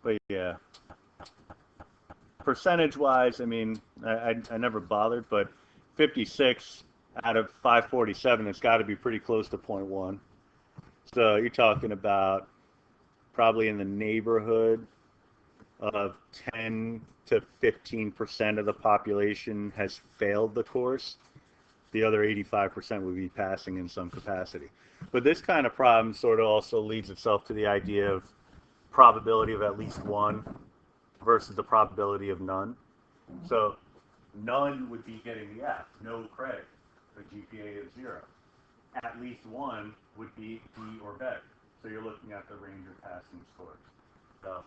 But yeah, percentage-wise, I mean, I never bothered, but 56 out of 547, it's got to be pretty close to point 0.1. So you're talking about probably in the neighborhood of 10 to 15% of the population has failed the course. The other 85% would be passing in some capacity. But this kind of problem sort of also leads itself to the idea of probability of at least one versus the probability of none. So none would be getting the F, no credit, a GPA of 0. At least one would be D or better. So you're looking at the range of passing scores. So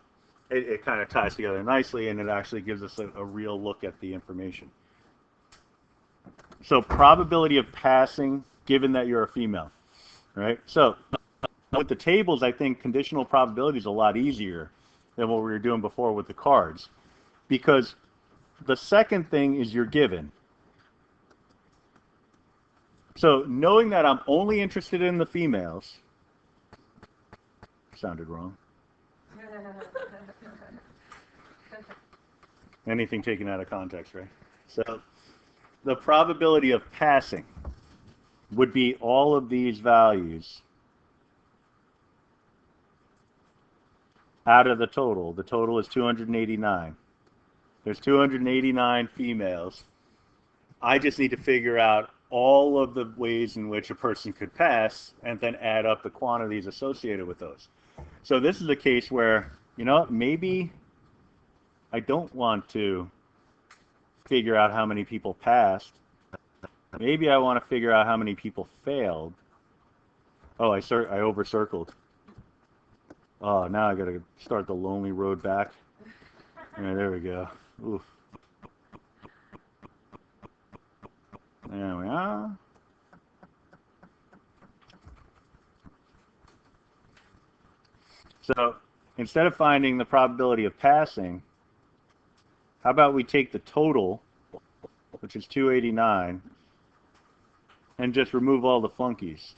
it kind of ties together nicely, and it actually gives us a real look at the information. So probability of passing, given that you're a female, right? So with the tables, I think conditional probability is a lot easier than what we were doing before with the cards, because the second thing is you're given. So knowing that I'm only interested in the females, sounded wrong. Anything taken out of context, right? So the probability of passing would be all of these values out of the total. The total is 289. There's 289 females. I just need to figure out all of the ways in which a person could pass and then add up the quantities associated with those. So this is a case where, you know, maybe I don't want to figure out how many people passed. Maybe I want to figure out how many people failed. Oh, I over-circled. Oh, now I got to start the lonely road back. All right, there we go. Oof. There we are. So instead of finding the probability of passing, how about we take the total, which is 289, and just remove all the flunkies.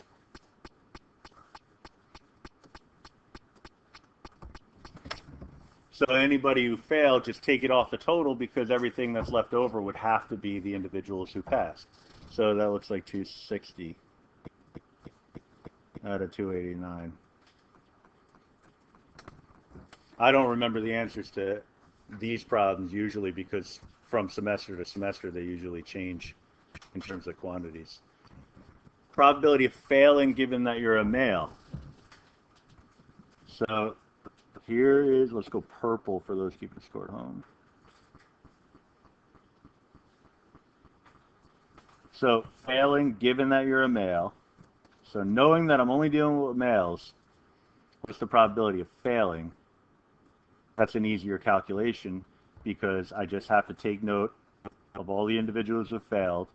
So anybody who failed, just take it off the total, because everything that's left over would have to be the individuals who passed. So that looks like 260 out of 289. I don't remember the answers to these problems usually, because from semester to semester they usually change in terms of quantities. Probability of failing given that you're a male. So here is, let's go purple for those keeping score at home. So failing given that you're a male. So knowing that I'm only dealing with males, what's the probability of failing? That's an easier calculation, because I just have to take note of all the individuals who failed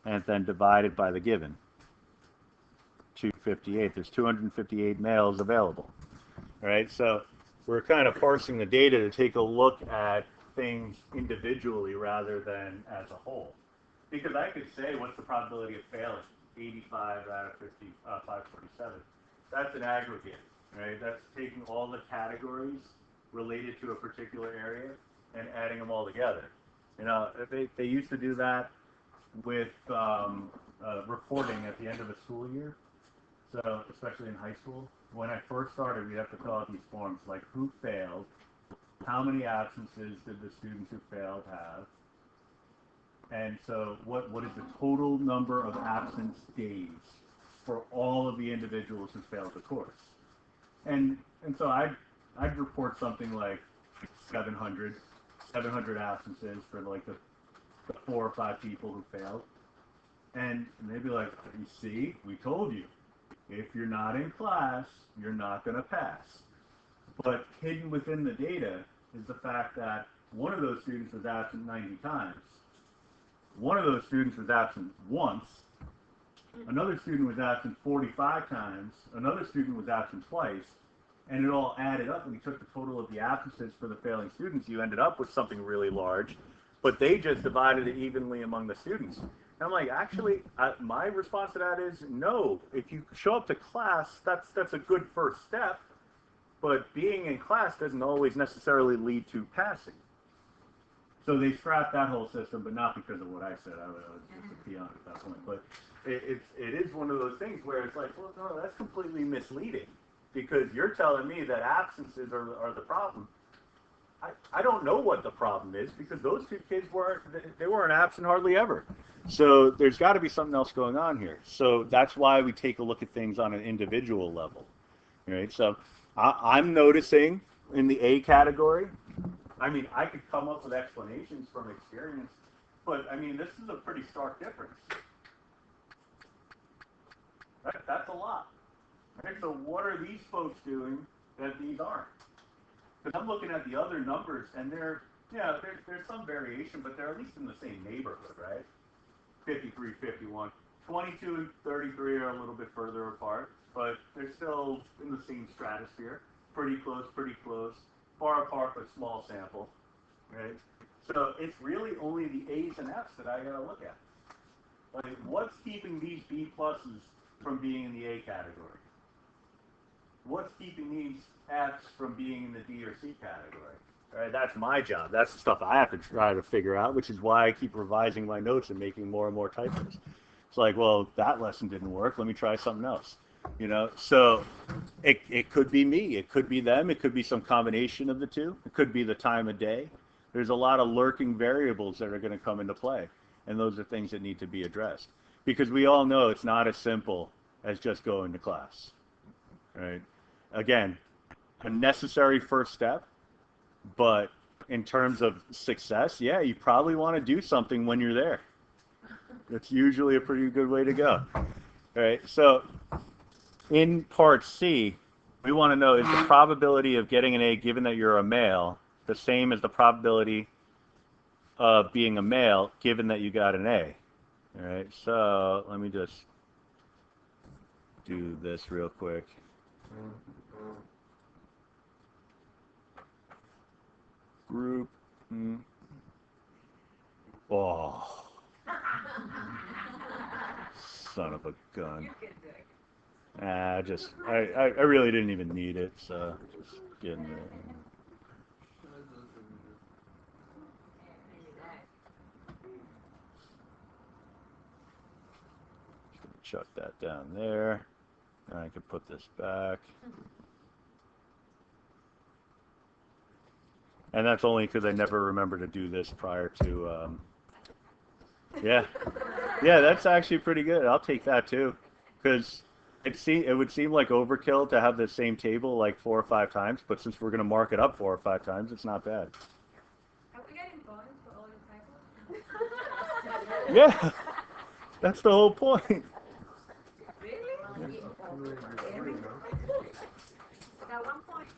and then divide it by the given. 258. There's 258 males available. All right, so we're kind of parsing the data to take a look at things individually rather than as a whole. Because I could say, what's the probability of failing? 85 out of 547. That's an aggregate, right? That's taking all the categories related to a particular area and adding them all together. You know, they used to do that with reporting at the end of a school year. So especially in high school, when I first started, we'd have to fill out these forms like who failed, how many absences did the students who failed have, and so what is the total number of absence days for all of the individuals who failed the course. And so I'd report something like 700 absences for like the 4 or 5 people who failed. And they'd be like, you see, we told you. If you're not in class, you're not going to pass. But hidden within the data is the fact that one of those students was absent 90 times. One of those students was absent once. Another student was absent 45 times. Another student was absent twice. And it all added up. When you took the total of the absences for the failing students, you ended up with something really large. But they just divided it evenly among the students. And I'm like, actually, my response to that is no. If you show up to class, that's a good first step. But being in class doesn't always necessarily lead to passing. So they scrapped that whole system, but not because of what I said. I was just a peon at that point. But it is one of those things where it's like, well, no, that's completely misleading, because you're telling me that absences are the problem. I don't know what the problem is, because those two kids weren't absent hardly ever. So there's got to be something else going on here. So that's why we take a look at things on an individual level, right? So I'm noticing in the A category, I mean, I could come up with explanations from experience, but I mean, this is a pretty stark difference. That's a lot. Right? So what are these folks doing that these aren't? Because I'm looking at the other numbers, and there's some variation, but they're at least in the same neighborhood, right? 53, 51. 22 and 33 are a little bit further apart, but they're still in the same stratosphere. Pretty close, far apart, but small sample, right? So it's really only the A's and F's that I gotta look at. Like, what's keeping these B pluses from being in the A category? What's keeping these F's from being in the D or C category? All right, that's my job. That's the stuff I have to try to figure out, which is why I keep revising my notes and making more and more typos. It's like, well, that lesson didn't work. Let me try something else. So it could be me. It could be them. It could be some combination of the two. It could be the time of day. There's a lot of lurking variables that are going to come into play, and those are things that need to be addressed. Because we all know it's not as simple as just going to class, right? Again, a necessary first step, but in terms of success, yeah, you probably want to do something when you're there. That's usually a pretty good way to go. All right, so in part C, we want to know, is the probability of getting an A given that you're a male the same as the probability of being a male given that you got an A? All right, so let me just do this real quick. Group. Oh. Son of a gun. I really didn't even need it, so just getting it. Chuck that down there. And I could put this back. And that's only because I never remember to do this prior to, yeah, that's actually pretty good. I'll take that too, because it would seem like overkill to have the same table like 4 or 5 times, but since we're going to mark it up 4 or 5 times, it's not bad. Are we getting bonus for all the typos? Yeah, that's the whole point. Really? At one point.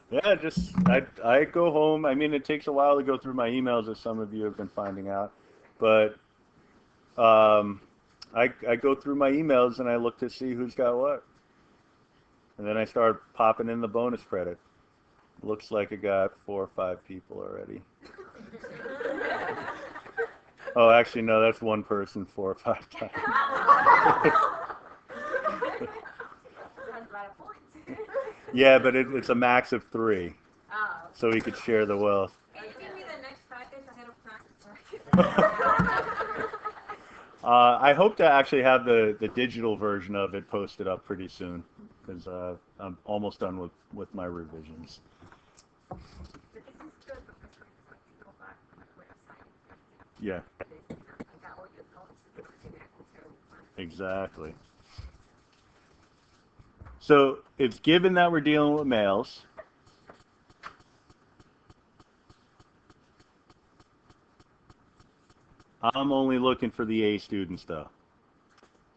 Yeah, just I go home. I mean, it takes a while to go through my emails, as some of you have been finding out, but I go through my emails and I look to see who's got what, and then I start popping in the bonus credit. Looks like I got 4 or 5 people already. Oh, actually, no, that's one person 4 or 5 times. Yeah, but it's a max of 3, so we could share the wealth. Can you give me the next package ahead of time? I hope to actually have the digital version of it posted up pretty soon, because I'm almost done with my revisions. Yeah. Exactly. So it's given that we're dealing with males. I'm only looking for the A students, though.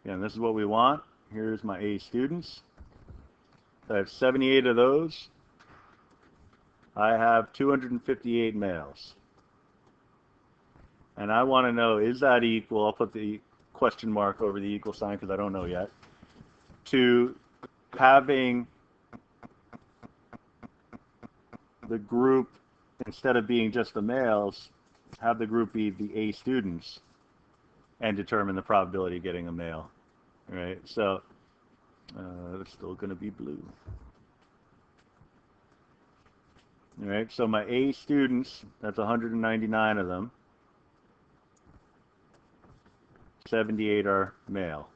And this is what we want. Here's my A students. I have 78 of those. I have 258 males. And I want to know, is that equal? I'll put the question mark over the equal sign because I don't know yet. To having the group, instead of being just the males, have the group be the A students and determine the probability of getting a male. Right? So it's still going to be blue. All right, so my A students, that's 199 of them. 78 are male.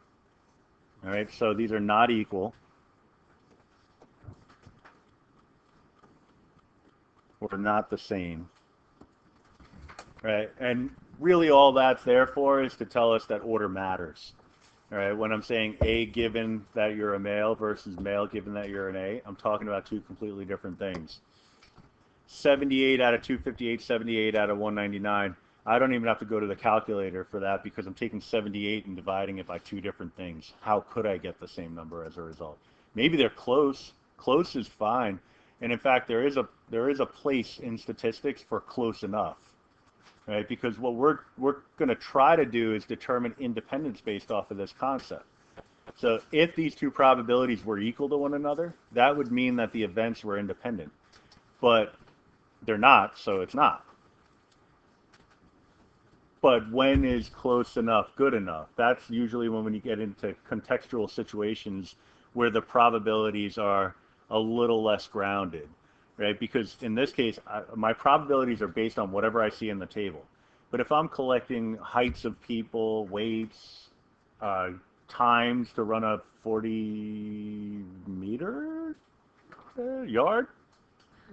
All right, so these are not equal or not the same. Right, and really all that's there for is to tell us that order matters. All right, when I'm saying A given that you're a male versus male given that you're an A, I'm talking about two completely different things. 78 out of 258, 78 out of 199. I don't even have to go to the calculator for that because I'm taking 78 and dividing it by two different things. How could I get the same number as a result? Maybe they're close. Close is fine. And in fact, there is a place in statistics for close enough. Right? Because what we're going to try to do is determine independence based off of this concept. So if these two probabilities were equal to one another, that would mean that the events were independent. But they're not, so it's not. But when is close enough good enough? That's usually when you get into contextual situations where the probabilities are a little less grounded, right? Because in this case, my probabilities are based on whatever I see in the table. But if I'm collecting heights of people, weights, times to run a 40-meter yard?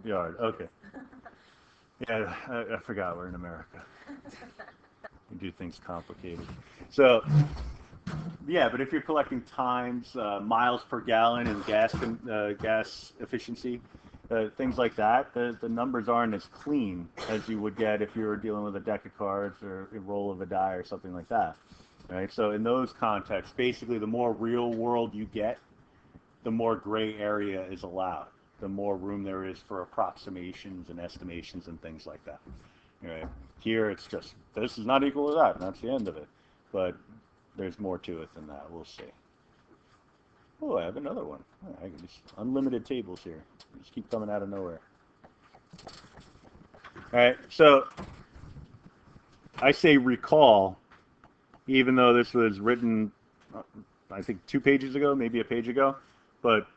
Yard, okay. Yeah, I forgot we're in America. We do things complicated. So, yeah, but if you're collecting times, miles per gallon, and gas efficiency, things like that, the numbers aren't as clean as you would get if you were dealing with a deck of cards or a roll of a die or something like that. Right? So in those contexts, basically, the more real world you get, the more gray area is allowed. The more room there is for approximations and estimations and things like that. Right? Here, it's just this is not equal to that, and that's the end of it. But there's more to it than that. We'll see. Oh, I have another one. Oh, I can just unlimited tables here. Just keep coming out of nowhere. All right, so I say recall, even though this was written, I think 2 pages ago, maybe a page ago, but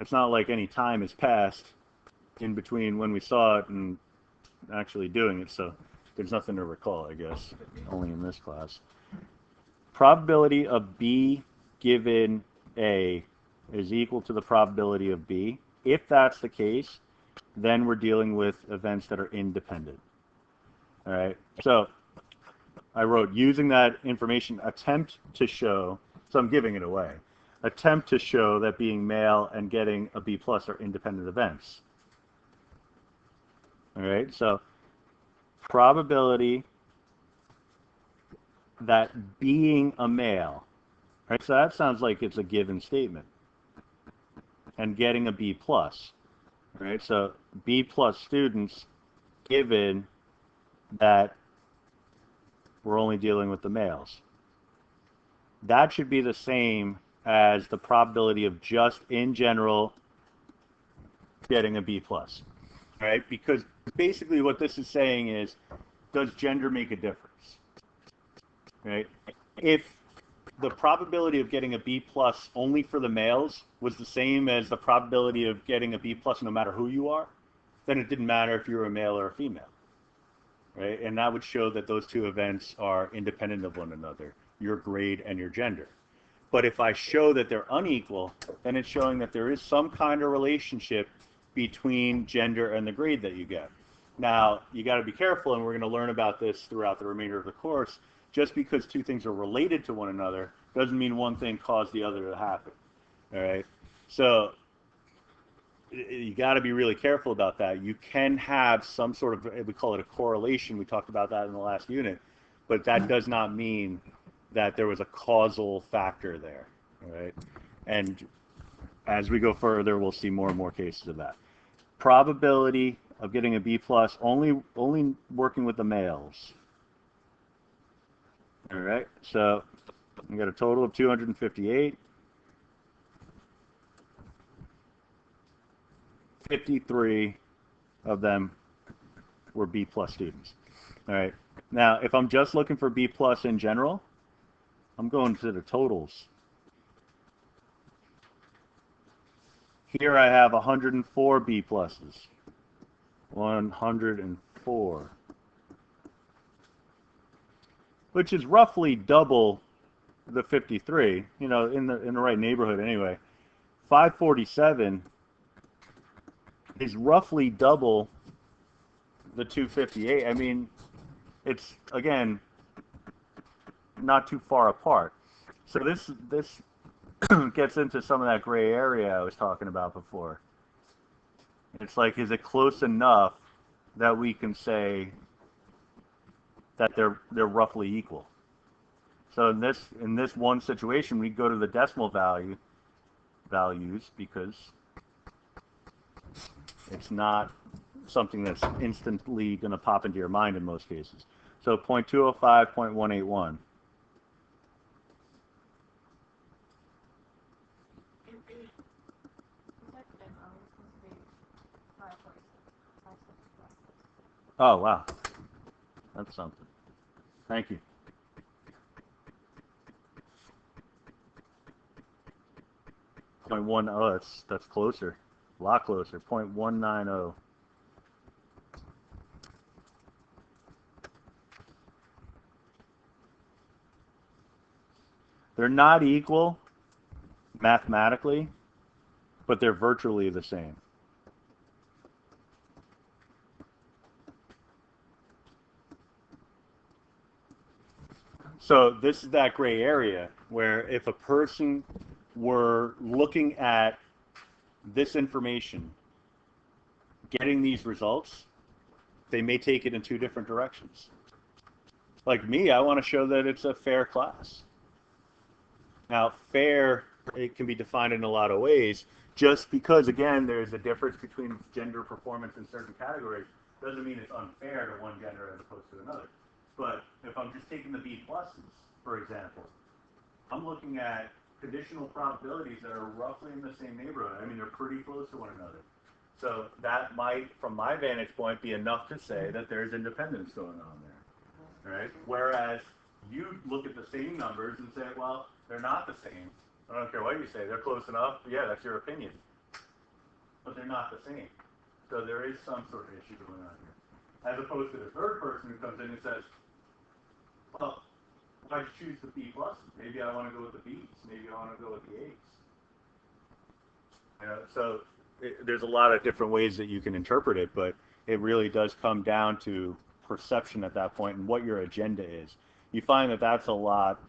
it's not like any time has passed in between when we saw it and actually doing it, so there's nothing to recall, I guess, only in this class. Probability of B given A is equal to the probability of B. If that's the case, then we're dealing with events that are independent. All right, so I wrote, using that information, attempt to show, so I'm giving it away, attempt to show that being male and getting a B plus are independent events. All right, so probability that being a male, right? So that sounds like it's a given statement. And getting a B plus, right? So B plus students, given that we're only dealing with the males. That should be the same as the probability of just in general getting a B plus, right? Because basically what this is saying is, does gender make a difference, right? If the probability of getting a B plus only for the males was the same as the probability of getting a B plus no matter who you are, then it didn't matter if you were a male or a female, right? And that would show that those two events are independent of one another, your grade and your gender. But if I show that they're unequal, then it's showing that there is some kind of relationship between gender and the grade that you get. Now, you got to be careful, and we're going to learn about this throughout the remainder of the course. Just because two things are related to one another doesn't mean one thing caused the other to happen. All right? So you got to be really careful about that. You can have some sort of, we call it a correlation. We talked about that in the last unit. But that does not mean that there was a causal factor there. All right? And as we go further, we'll see more and more cases of that. Probability of getting a B plus only working with the males. All right, so we got a total of 258. 53 of them were B plus students. All right, now if I'm just looking for B plus in general, I'm going to the totals. Here I have 104 B pluses. 104, which is roughly double the 53, you know, in the right neighborhood anyway. 547 is roughly double the 258. I mean, it's again not too far apart. So this gets into some of that gray area I was talking about before. It's like, is it close enough that we can say that they're roughly equal? So in this one situation, we go to the decimal values because it's not something that's instantly going to pop into your mind in most cases. So 0.205, 0.181. Oh, wow. That's something. Thank you. 0.1, oh, that's closer. A lot closer. 0.190. They're not equal mathematically, but they're virtually the same. So this is that gray area where if a person were looking at this information, getting these results, they may take it in two different directions. Like me, I want to show that it's a fair class. Now, fair, it can be defined in a lot of ways. Just because, again, there's a difference between gender performance in certain categories doesn't mean it's unfair to one gender as opposed to another. But if I'm just taking the B pluses, for example, I'm looking at conditional probabilities that are roughly in the same neighborhood. I mean, they're pretty close to one another. So that might, from my vantage point, be enough to say that there's independence going on there, right? Whereas you look at the same numbers and say, well, they're not the same. I don't care what you say. They're close enough. Yeah, that's your opinion. But they're not the same. So there is some sort of issue going on here. As opposed to the third person who comes in and says, well, if I choose the B pluses, maybe I want to go with the B's. Maybe I want to go with the A's. You know, so there's a lot of different ways that you can interpret it, but it really does come down to perception at that point and what your agenda is. You find that that's a lot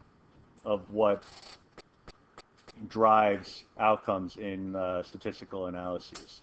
of what drives outcomes in statistical analyses.